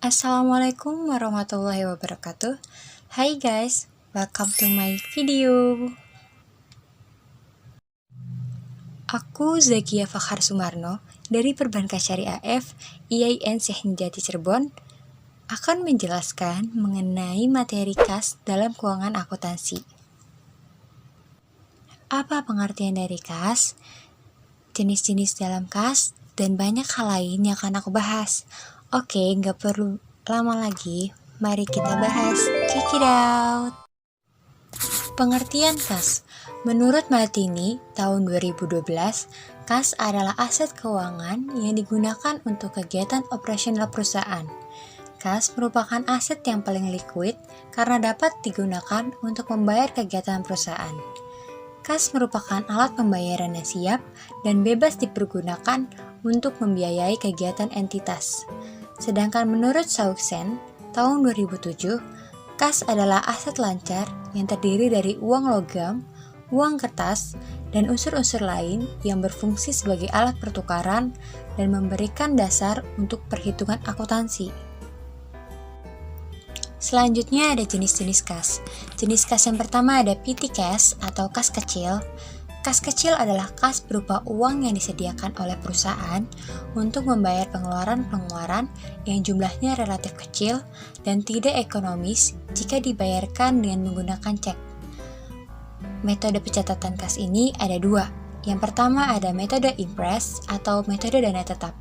Assalamualaikum warahmatullahi wabarakatuh. Hai guys, welcome to my video. Aku Zakia Fakhar Sumarno dari Perbankan Syariah F IAIN Syekh Nurjati Cirebon akan menjelaskan mengenai materi kas dalam keuangan akuntansi. Apa pengertian dari kas, jenis-jenis dalam kas, dan banyak hal lain yang akan aku bahas. Oke, nggak perlu lama lagi, mari kita bahas. Check it out. Pengertian kas. Menurut Martini, tahun 2012, kas adalah aset keuangan yang digunakan untuk kegiatan operasional perusahaan. Kas merupakan aset yang paling liquid karena dapat digunakan untuk membayar kegiatan perusahaan. Kas merupakan alat pembayaran yang siap dan bebas dipergunakan untuk membiayai kegiatan entitas. Sedangkan menurut Sauxen, tahun 2007, kas adalah aset lancar yang terdiri dari uang logam, uang kertas, dan unsur-unsur lain yang berfungsi sebagai alat pertukaran dan memberikan dasar untuk perhitungan akuntansi. Selanjutnya ada jenis-jenis kas. Jenis kas yang pertama ada petty cash atau kas kecil. Kas kecil adalah kas berupa uang yang disediakan oleh perusahaan untuk membayar pengeluaran-pengeluaran yang jumlahnya relatif kecil dan tidak ekonomis jika dibayarkan dengan menggunakan cek. Metode pencatatan kas ini ada dua. Yang pertama ada metode impress atau metode dana tetap.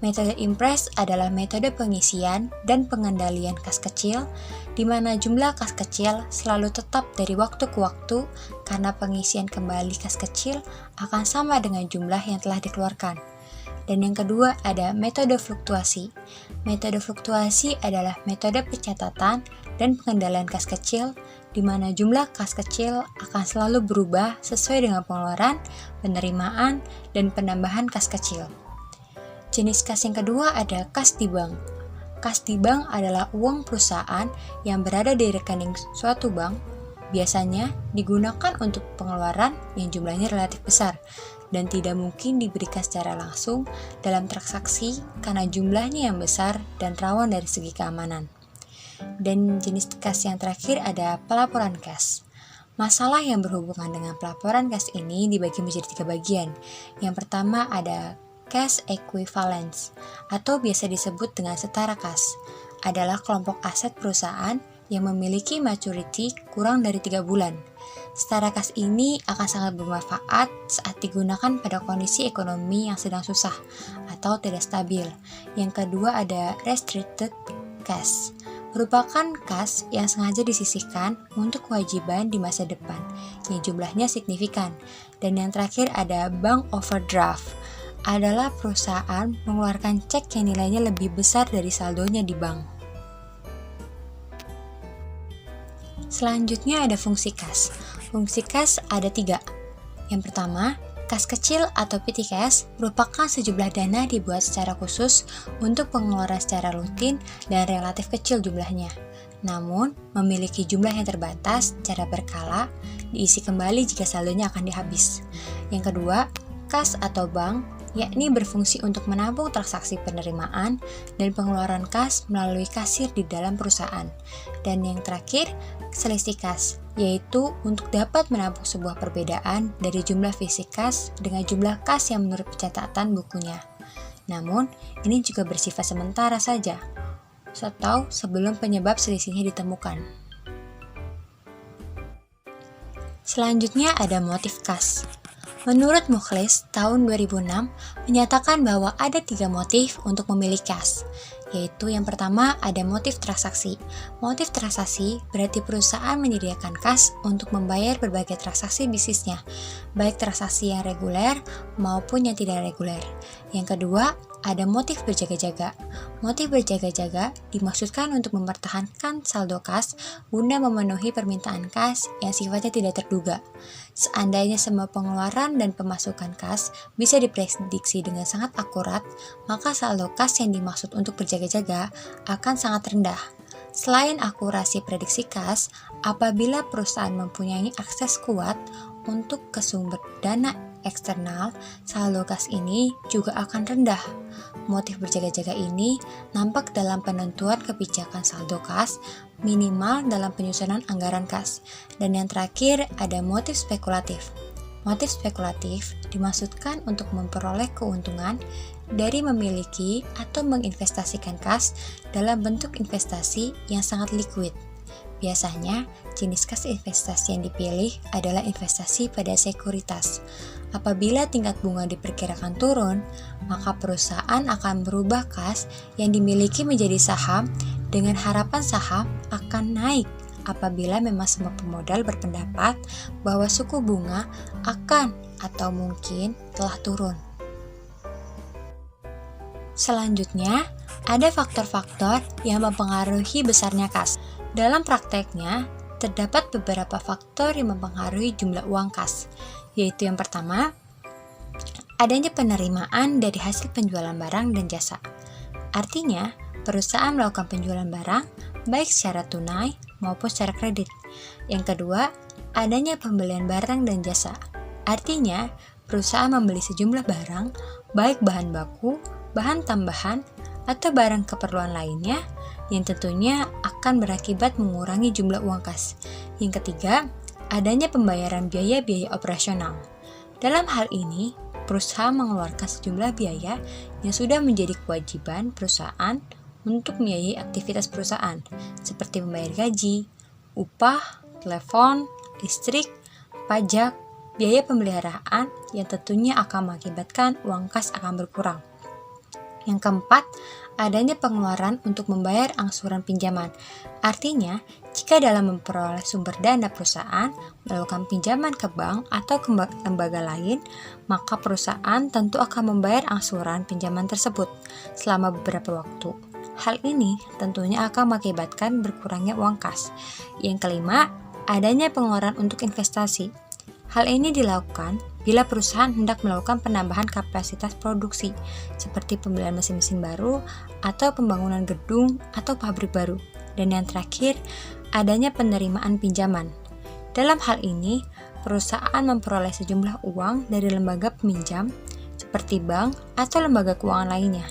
Metode impress adalah metode pengisian dan pengendalian kas kecil, di mana jumlah kas kecil selalu tetap dari waktu ke waktu karena pengisian kembali kas kecil akan sama dengan jumlah yang telah dikeluarkan. Dan yang kedua ada metode fluktuasi. Metode fluktuasi adalah metode pencatatan dan pengendalian kas kecil, di mana jumlah kas kecil akan selalu berubah sesuai dengan pengeluaran, penerimaan, dan penambahan kas kecil. Jenis kas yang kedua ada kas di bank. Kas di bank adalah uang perusahaan yang berada di rekening suatu bank, biasanya digunakan untuk pengeluaran yang jumlahnya relatif besar dan tidak mungkin diberikan secara langsung dalam transaksi karena jumlahnya yang besar dan rawan dari segi keamanan. Dan jenis kas yang terakhir ada pelaporan kas. Masalah yang berhubungan dengan pelaporan kas ini dibagi menjadi 3 bagian. Yang pertama ada cash equivalence atau biasa disebut dengan setara kas. Adalah kelompok aset perusahaan yang memiliki maturity kurang dari 3 bulan. Setara kas ini akan sangat bermanfaat saat digunakan pada kondisi ekonomi yang sedang susah atau tidak stabil. Yang kedua ada restricted cash, merupakan kas yang sengaja disisihkan untuk kewajiban di masa depan yang jumlahnya signifikan. Dan yang terakhir ada bank overdraft, adalah perusahaan mengeluarkan cek yang nilainya lebih besar dari saldonya di bank. Selanjutnya ada fungsi kas. Fungsi kas ada 3. Yang pertama, kas kecil atau petty cash merupakan sejumlah dana dibuat secara khusus untuk pengeluaran secara rutin dan relatif kecil jumlahnya. Namun, memiliki jumlah yang terbatas secara berkala, diisi kembali jika saldonya akan dihabis. Yang kedua, kas atau bank yakni berfungsi untuk menampung transaksi penerimaan dan pengeluaran kas melalui kasir di dalam perusahaan. Dan yang terakhir, selisih kas, yaitu untuk dapat menampung sebuah perbedaan dari jumlah fisik kas dengan jumlah kas yang menurut pencatatan bukunya. Namun, ini juga bersifat sementara saja, atau sebelum penyebab selisihnya ditemukan. Selanjutnya ada motif kas. Menurut Mukhlis, tahun 2006 menyatakan bahwa ada 3 motif untuk memilih kas, yaitu yang pertama ada motif transaksi. Motif transaksi berarti perusahaan menyediakan kas untuk membayar berbagai transaksi bisnisnya, baik transaksi yang reguler maupun yang tidak reguler. Yang kedua, ada motif berjaga-jaga. Motif berjaga-jaga dimaksudkan untuk mempertahankan saldo kas guna memenuhi permintaan kas yang sifatnya tidak terduga. Seandainya semua pengeluaran dan pemasukan kas bisa diprediksi dengan sangat akurat, maka saldo kas yang dimaksud untuk berjaga-jaga akan sangat rendah. Selain akurasi prediksi kas, apabila perusahaan mempunyai akses kuat untuk ke sumber dana eksternal, saldo kas ini juga akan rendah. Motif berjaga-jaga ini nampak dalam penentuan kebijakan saldo kas minimal dalam penyusunan anggaran kas. Dan yang terakhir ada motif spekulatif. Motif spekulatif dimaksudkan untuk memperoleh keuntungan dari memiliki atau menginvestasikan kas dalam bentuk investasi yang sangat liquid. Biasanya, jenis kas investasi yang dipilih adalah investasi pada sekuritas. Apabila tingkat bunga diperkirakan turun, maka perusahaan akan berubah kas yang dimiliki menjadi saham dengan harapan saham akan naik apabila memang semua pemodal berpendapat bahwa suku bunga akan atau mungkin telah turun. Selanjutnya, ada faktor-faktor yang mempengaruhi besarnya kas. Dalam prakteknya, terdapat beberapa faktor yang mempengaruhi jumlah uang kas, yaitu yang pertama, adanya penerimaan dari hasil penjualan barang dan jasa. Artinya, perusahaan melakukan penjualan barang baik secara tunai maupun secara kredit. Yang kedua, adanya pembelian barang dan jasa. Artinya, perusahaan membeli sejumlah barang, baik bahan baku, bahan tambahan, atau barang keperluan lainnya, yang tentunya akan berakibat mengurangi jumlah uang kas. Yang ketiga, adanya pembayaran biaya-biaya operasional. Dalam hal ini, perusahaan mengeluarkan sejumlah biaya yang sudah menjadi kewajiban perusahaan untuk membiayai aktivitas perusahaan, seperti membayar gaji, upah, telepon, listrik, pajak, biaya pemeliharaan yang tentunya akan mengakibatkan uang kas akan berkurang. Yang keempat, adanya pengeluaran untuk membayar angsuran pinjaman. Artinya, jika dalam memperoleh sumber dana perusahaan melakukan pinjaman ke bank atau ke lembaga lain, maka perusahaan tentu akan membayar angsuran pinjaman tersebut selama beberapa waktu. Hal ini tentunya akan mengakibatkan berkurangnya uang kas. Yang kelima, adanya pengeluaran untuk investasi. Hal ini dilakukan bila perusahaan hendak melakukan penambahan kapasitas produksi, seperti pembelian mesin-mesin baru atau pembangunan gedung atau pabrik baru. Dan yang terakhir, adanya penerimaan pinjaman. Dalam hal ini, perusahaan memperoleh sejumlah uang dari lembaga peminjam, seperti bank atau lembaga keuangan lainnya.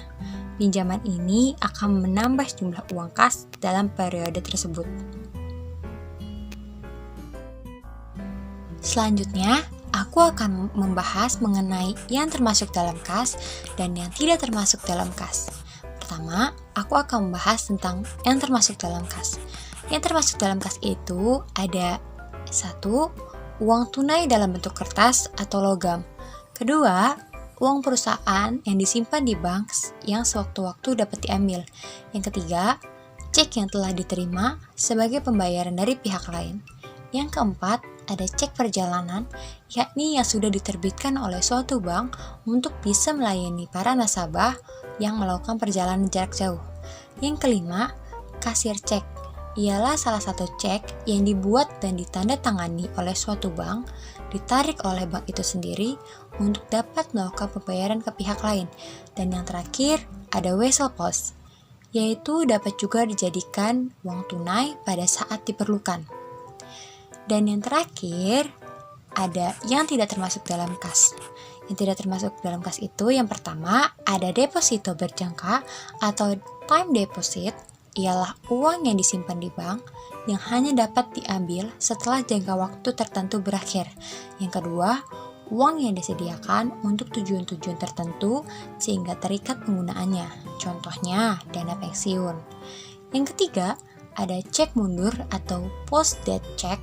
Pinjaman ini akan menambah jumlah uang kas dalam periode tersebut. Selanjutnya, aku akan membahas mengenai yang termasuk dalam kas dan yang tidak termasuk dalam kas. Pertama, aku akan membahas tentang yang termasuk dalam kas. Yang termasuk dalam kas itu ada 1. Uang tunai dalam bentuk kertas atau logam. Kedua, uang perusahaan yang disimpan di bank yang sewaktu-waktu dapat diambil. Yang ketiga, cek yang telah diterima sebagai pembayaran dari pihak lain. Yang keempat, ada cek perjalanan, yakni yang sudah diterbitkan oleh suatu bank untuk bisa melayani para nasabah yang melakukan perjalanan jarak jauh. Yang kelima, kasir cek, ialah salah satu cek yang dibuat dan ditandatangani oleh suatu bank, ditarik oleh bank itu sendiri untuk dapat melakukan pembayaran ke pihak lain. Dan yang terakhir, ada wesel pos, yaitu dapat juga dijadikan uang tunai pada saat diperlukan. Dan yang terakhir, ada yang tidak termasuk dalam kas. Yang tidak termasuk dalam kas itu yang pertama, ada deposito berjangka atau time deposit, ialah uang yang disimpan di bank yang hanya dapat diambil setelah jangka waktu tertentu berakhir. Yang kedua, uang yang disediakan untuk tujuan-tujuan tertentu sehingga terikat penggunaannya. Contohnya, dana pensiun. Yang ketiga, ada cek mundur atau post-date check,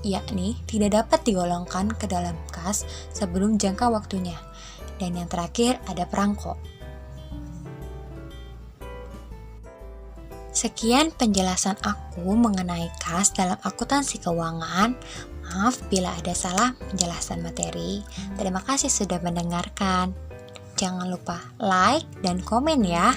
yakni tidak dapat digolongkan ke dalam kas sebelum jangka waktunya. Dan yang terakhir ada perangko. Sekian penjelasan aku mengenai kas dalam akuntansi keuangan. Maaf bila ada salah penjelasan materi. Terima kasih sudah mendengarkan. Jangan lupa like dan komen ya.